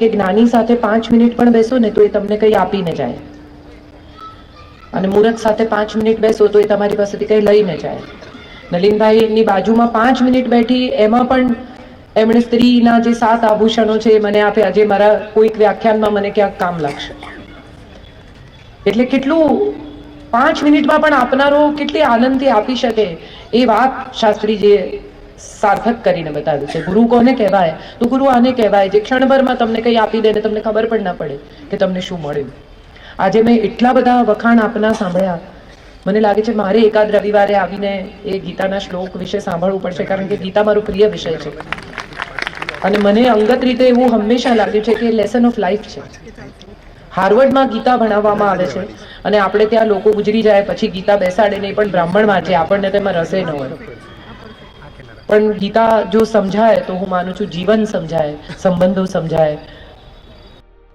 કે જ્ઞાની સાથે 5 મિનિટ પણ બેસો ને તો એ તમને કંઈ આપીને જાય, અને મૂર્ખ સાથે 5 મિનિટ બેસો તો એ તમારી પાસેથી કંઈ લઈને જાય. નલિનભાઈની બાજુમાં 5 મિનિટ બેઠી, એમાં પણ એમણે સ્ત્રીના જે 7 આભૂષણો છે એ મને આપ્યા, જે મારા કોઈક વ્યાખ્યાનમાં મને ક્યાંક કામ લાગશે. એટલે કેટલું 5 મિનિટમાં પણ આપનારો કેટલી આનંદથી આપી શકે, એ વાત શાસ્ત્રીજીએ સાર્થક કરીને બતાવ્યું છે. ગુરુ કોને કહેવાય? તો ગુરુ આને કહેવાય જે ક્ષણભરમાં તમને કંઈ આપી દે ને તમને ખબર પણ ના પડે કે તમને શું મળ્યું. આજે મેં એટલા બધા વખાણ આપના સાંભળ્યા, મને લાગે છે મારે એકાદ રવિવારે આવીને એ ગીતાના શ્લોક વિશે સાંભળવું પડશે, કારણ કે ગીતા મારો પ્રિય વિષય છે. અને મને અંગત રીતે એવું હંમેશા લાગ્યું છે કે લેસન ઓફ લાઈફ છે. હાર્વર્ડમાં ગીતા ભણાવવામાં આવે છે અને આપણે ત્યાં લોકો ગુજરી જાય પછી ગીતા બેસાડે નહીં, પણ બ્રાહ્મણ વાંચે, આપણને તેમાં રસે ન હોય. પણ ગીતા જો સમજાય તો હું માનું છું જીવન સમજાય, સંબંધો સમજાય,